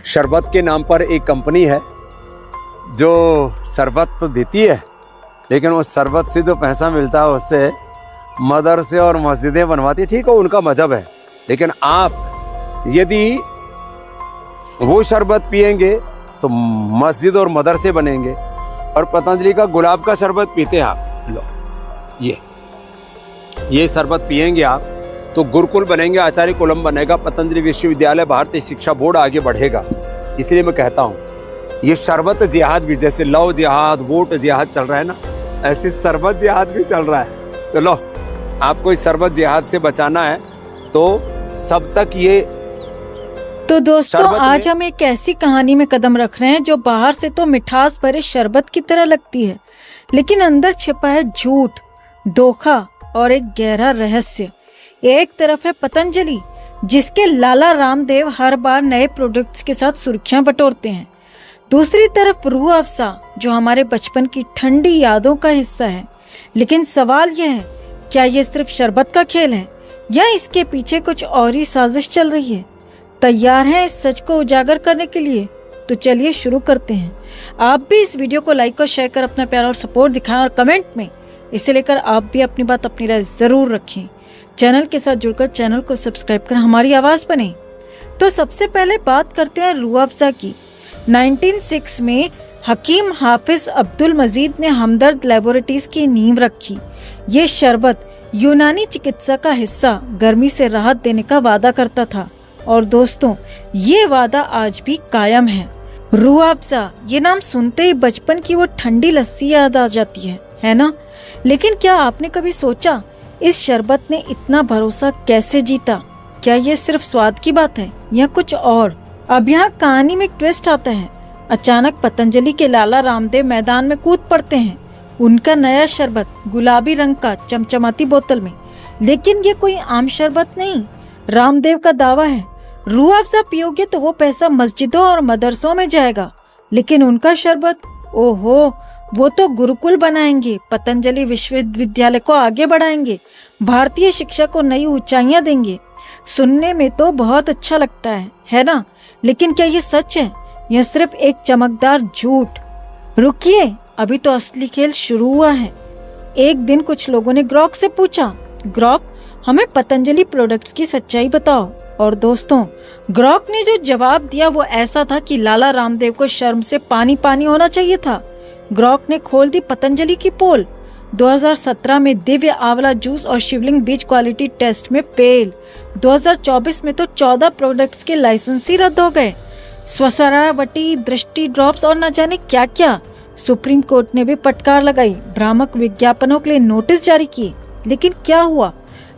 शरबत के नाम पर एक कंपनी है जो शरबत तो देती है, लेकिन उस शरबत से जो पैसा मिलता है उससे मदरसे और मस्जिदें बनवाती है। ठीक है, उनका मजहब है, लेकिन आप यदि वो शरबत पिएंगे तो मस्जिद और मदरसे बनेंगे। और पतंजलि का गुलाब का शरबत पीते हैं आप, लो ये शरबत पिएंगे आप तो गुरुकुल बनेंगे, आचार्य कुलम बनेगा, पतंजलि विश्वविद्यालय, भारतीय शिक्षा बोर्ड आगे बढ़ेगा। इसलिए मैं कहता हूँ ये शरबत जिहाद भी, जैसे लव जिहाद, वोट जिहाद चल रहा है ना, ऐसे शरबत जिहाद भी चल रहा है। तो लो, आपको इस शरबत जिहाद से बचाना है तो सब तक ये। तो दोस्तों आज हम एक ऐसी कहानी में कदम रख रहे हैं जो बाहर से तो मिठास भरे शरबत की तरह लगती है, लेकिन अंदर छिपा है झूठ, धोखा और एक गहरा रहस्य। एक तरफ है पतंजलि, जिसके लाला रामदेव हर बार नए प्रोडक्ट्स के साथ सुर्खियां बटोरते हैं। दूसरी तरफ रूह अफ़ज़ा, जो हमारे बचपन की ठंडी यादों का हिस्सा है। लेकिन सवाल यह है, क्या ये सिर्फ शरबत का खेल है या इसके पीछे कुछ और ही साजिश चल रही है? तैयार हैं इस सच को उजागर करने के लिए? तो चलिए शुरू करते हैं। आप भी इस वीडियो को लाइक और शेयर कर अपना प्यार और सपोर्ट दिखाएं और कमेंट में इसे लेकर आप भी अपनी बात, अपनी राय जरूर रखें। चैनल के साथ जुड़कर चैनल को सब्सक्राइब कर हमारी आवाज बने। तो सबसे पहले बात करते हैं रूह अफ़ज़ा की। 1906 में हकीम हाफिज अब्दुल मजीद ने हमदर्द लैबोरेटरीज की नींव रखी। ये शरबत यूनानी चिकित्सा का हिस्सा गर्मी से राहत देने का वादा करता था, और दोस्तों ये वादा आज भी कायम है। रूह अफ़ज़ा, ये नाम सुनते ही बचपन की वो ठंडी लस्सी याद आ जाती है ना? लेकिन क्या आपने कभी सोचा इस शरबत ने इतना भरोसा कैसे जीता? क्या ये सिर्फ स्वाद की बात है या कुछ और? अब यहाँ कहानी में एक ट्विस्ट आता है। अचानक पतंजलि के लाला रामदेव मैदान में कूद पड़ते हैं, उनका नया शरबत गुलाबी रंग का चमचमाती बोतल में। लेकिन ये कोई आम शरबत नहीं, रामदेव का दावा है रूह अफ़ज़ा पियोगे तो वो पैसा मस्जिदों और मदरसों में जाएगा। लेकिन उनका शरबत, ओहो, वो तो गुरुकुल बनाएंगे, पतंजलि विश्वविद्यालय को आगे बढ़ाएंगे, भारतीय शिक्षा को नई ऊंचाइयां देंगे। सुनने में तो बहुत अच्छा लगता है ना? लेकिन क्या ये सच है या सिर्फ एक चमकदार झूठ? रुकिए, अभी तो असली खेल शुरू हुआ है। एक दिन कुछ लोगों ने ग्रॉक से पूछा, ग्रॉक हमें पतंजलि प्रोडक्ट्स की सच्चाई बताओ। और दोस्तों ग्रॉक ने जो जवाब दिया वो ऐसा था कि लाला रामदेव को शर्म से पानी पानी होना चाहिए था। ग्रॉक ने खोल दी पतंजलि की पोल। 2017 में दिव्य आंवला जूस और शिवलिंग बीज क्वालिटी टेस्ट में फेल। 2024 में तो 14 प्रोडक्ट्स के लाइसेंस ही रद्द हो गए। स्वसरावटी, दृष्टि ड्रॉप्स और न जाने क्या क्या। सुप्रीम कोर्ट ने भी फटकार लगाई, भ्रामक विज्ञापनों के लिए नोटिस जारी किए। लेकिन क्या हुआ?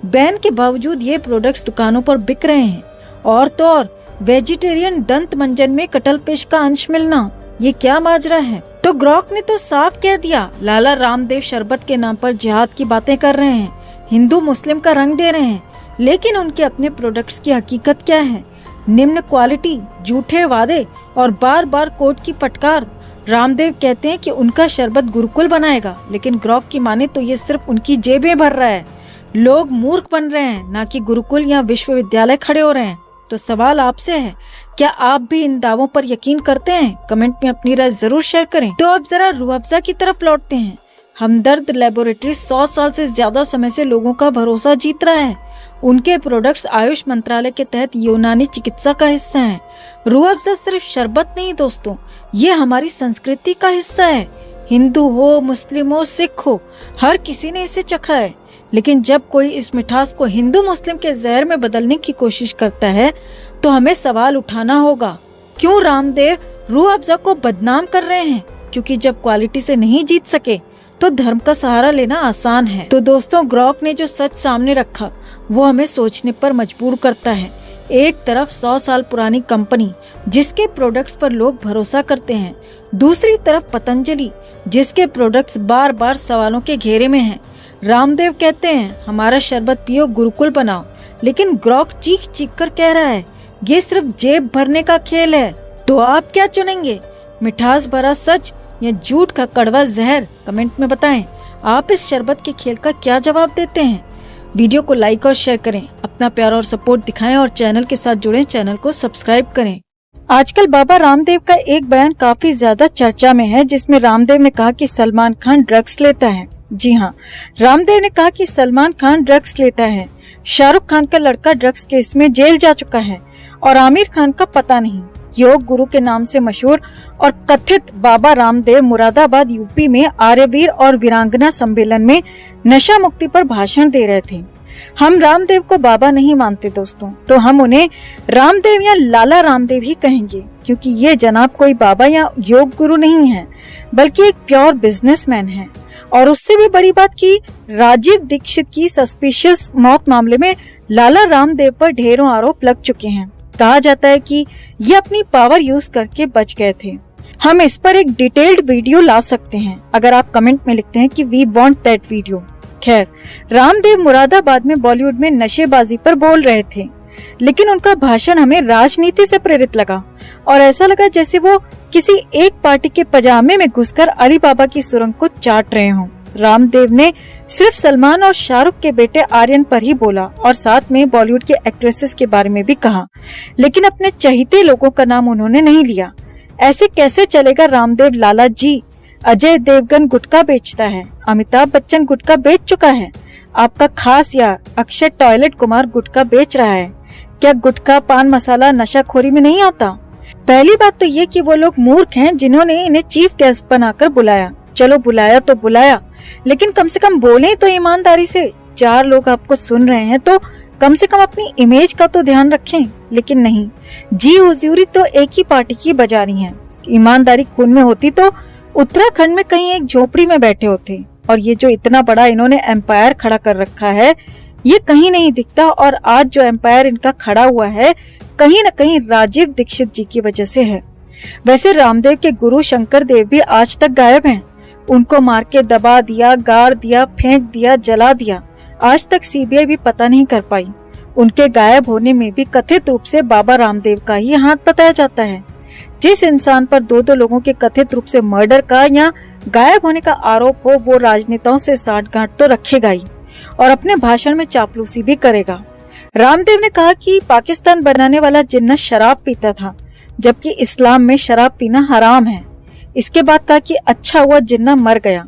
बैन के बावजूद ये प्रोडक्ट्स दुकानों पर बिक रहे हैं। और तो और वेजिटेरियन दंत मंजन में कटल फिश का अंश मिलना, ये क्या माजरा है? तो ग्रॉक ने तो साफ कह दिया, लाला रामदेव शरबत के नाम पर जिहाद की बातें कर रहे हैं, हिंदू मुस्लिम का रंग दे रहे हैं। लेकिन उनके अपने प्रोडक्ट्स की हकीकत क्या है? निम्न क्वालिटी, झूठे वादे और बार बार कोर्ट की फटकार। रामदेव कहते हैं कि उनका शरबत गुरुकुल बनाएगा, लेकिन ग्रॉक की माने तो ये सिर्फ उनकी जेबें भर रहा है। लोग मूर्ख बन रहे हैं, ना कि गुरुकुल या विश्वविद्यालय खड़े हो रहे हैं। तो सवाल आपसे है, क्या आप भी इन दावों पर यकीन करते हैं? कमेंट में अपनी राय जरूर शेयर करें। तो अब जरा रूह अफ़ज़ा की तरफ लौटते हैं। हमदर्द लैबोरेटरीज 100 साल से ज्यादा समय से लोगों का भरोसा जीत रहा है। उनके प्रोडक्ट्स आयुष मंत्रालय के तहत यूनानी चिकित्सा का हिस्सा हैं। रूह अफ़ज़ा सिर्फ शरबत नहीं दोस्तों, ये हमारी संस्कृति का हिस्सा है। हिंदू हो, मुस्लिम हो, सिख हो, हर किसी ने इसे चखा है। लेकिन जब कोई इस मिठास को हिंदू मुस्लिम के जहर में बदलने की कोशिश करता है तो हमें सवाल उठाना होगा, क्यों रामदेव रूह अफ़ज़ा को बदनाम कर रहे हैं? क्योंकि जब क्वालिटी से नहीं जीत सके तो धर्म का सहारा लेना आसान है। तो दोस्तों ग्रॉक ने जो सच सामने रखा वो हमें सोचने पर मजबूर करता है। एक तरफ 100 साल पुरानी कंपनी जिसके प्रोडक्ट्स पर लोग भरोसा करते हैं, दूसरी तरफ पतंजलि जिसके प्रोडक्ट्स बार बार सवालों के घेरे में हैं। रामदेव कहते हैं हमारा शरबत पियो, गुरुकुल बनाओ, लेकिन ग्रॉक चीख चीख कर कह रहा है ये सिर्फ जेब भरने का खेल है। तो आप क्या चुनेंगे, मिठास भरा सच या झूठ का कड़वा जहर? कमेंट में बताएं आप इस शरबत के खेल का क्या जवाब देते हैं। वीडियो को लाइक और शेयर करें, अपना प्यार और सपोर्ट दिखाएं और चैनल के साथ जुड़ें, चैनल को सब्सक्राइब करें। आजकल बाबा रामदेव का एक बयान काफी ज्यादा चर्चा में है, जिसमें रामदेव ने कहा कि सलमान खान ड्रग्स लेता है। जी हाँ, रामदेव ने कहा कि सलमान खान ड्रग्स लेता है। शाहरुख खान का लड़का ड्रग्स केस में जेल जा चुका है और आमिर खान का पता नहीं। योग गुरु के नाम से मशहूर और कथित बाबा रामदेव मुरादाबाद यूपी में आर्यवीर और वीरांगना सम्मेलन में नशा मुक्ति पर भाषण दे रहे थे। हम रामदेव को बाबा नहीं मानते दोस्तों, तो हम उन्हें रामदेव या लाला रामदेव ही कहेंगे, क्योंकि ये जनाब कोई बाबा या योग गुरु नहीं है, बल्कि एक प्योर बिजनेसमैन है। और उससे भी बड़ी बात कि राजीव दीक्षित की सस्पिशियस मौत मामले में लाला रामदेव पर ढेरों आरोप लग चुके हैं। कहा जाता है कि ये अपनी पावर यूज करके बच गए थे। हम इस पर एक डिटेल्ड वीडियो ला सकते हैं अगर आप कमेंट में लिखते हैं कि वी वांट दैट वीडियो। खैर, रामदेव मुरादाबाद में बॉलीवुड में नशेबाजी पर बोल रहे थे, लेकिन उनका भाषण हमें राजनीति से प्रेरित लगा और ऐसा लगा जैसे वो किसी एक पार्टी के पजामे में घुसकर अली बाबा की सुरंग को चाट रहे हों। रामदेव ने सिर्फ सलमान और शाहरुख के बेटे आर्यन पर ही बोला और साथ में बॉलीवुड के एक्ट्रेसेस के बारे में भी कहा, लेकिन अपने चहेते लोगों का नाम उन्होंने नहीं लिया। ऐसे कैसे चलेगा रामदेव लाला जी? अजय देवगन गुटखा बेचता है, अमिताभ बच्चन गुटखा बेच चुका है, आपका खास यार अक्षय टॉयलेट कुमार गुटखा बेच रहा है। क्या गुटखा पान मसाला नशाखोरी में नहीं आता? पहली बात तो ये कि वो लोग मूर्ख हैं जिन्होंने इन्हें चीफ गेस्ट बनाकर बुलाया। चलो बुलाया तो बुलाया, लेकिन कम से कम बोले तो ईमानदारी से। 4 लोग आपको सुन रहे हैं तो कम से कम अपनी इमेज का तो ध्यान रखें, लेकिन नहीं, जी हुजूरी तो एक ही पार्टी की बजा रही है। ईमानदारी खून में होती तो उत्तराखंड में कहीं एक झोपड़ी में बैठे होते। और ये जो इतना बड़ा इन्होंने एम्पायर खड़ा कर रखा है, ये कहीं नहीं दिखता। और आज जो एम्पायर इनका खड़ा हुआ है, कहीं न कहीं राजीव दीक्षित जी की वजह से है। वैसे रामदेव के गुरु शंकर देव भी आज तक गायब हैं। उनको मार के दबा दिया, गाड़ दिया, फेंक दिया, जला दिया। आज तक सीबीआई भी पता नहीं कर पाई। उनके गायब होने में भी कथित रूप से बाबा रामदेव का ही हाथ बताया जाता है। जिस इंसान पर 2 लोगों के कथित रूप से मर्डर का या गायब होने का आरोप हो, वो राजनेताओं से साठगांठ तो रखेगा ही और अपने भाषण में चापलूसी भी करेगा। रामदेव ने कहा कि पाकिस्तान बनाने वाला जिन्ना शराब पीता था, जबकि इस्लाम में शराब पीना हराम है। इसके बाद कहा कि अच्छा हुआ जिन्ना मर गया।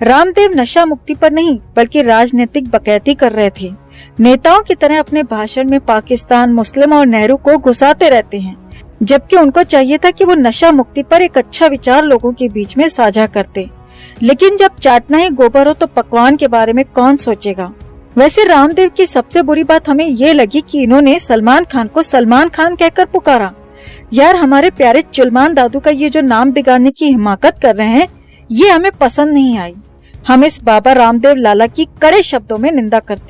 रामदेव नशा मुक्ति पर नहीं बल्कि राजनीतिक बकैती कर रहे थे। नेताओं की तरह अपने भाषण में पाकिस्तान, मुस्लिम और नेहरू को घुसाते रहते हैं, जबकि उनको चाहिए था कि वो नशा मुक्ति पर एक अच्छा विचार लोगों के बीच में साझा करते। लेकिन जब चाटना ही गोबर हो तो पकवान के बारे में कौन सोचेगा। वैसे रामदेव की सबसे बुरी बात हमें ये लगी कि इन्होंने सलमान खान को सलमान खान कहकर पुकारा। यार, हमारे प्यारे चुलमान दादू का ये जो नाम बिगाड़ने की हिमाकत कर रहे हैं, ये हमें पसंद नहीं आई। हम इस बाबा रामदेव लाला की कड़े शब्दों में निंदा करते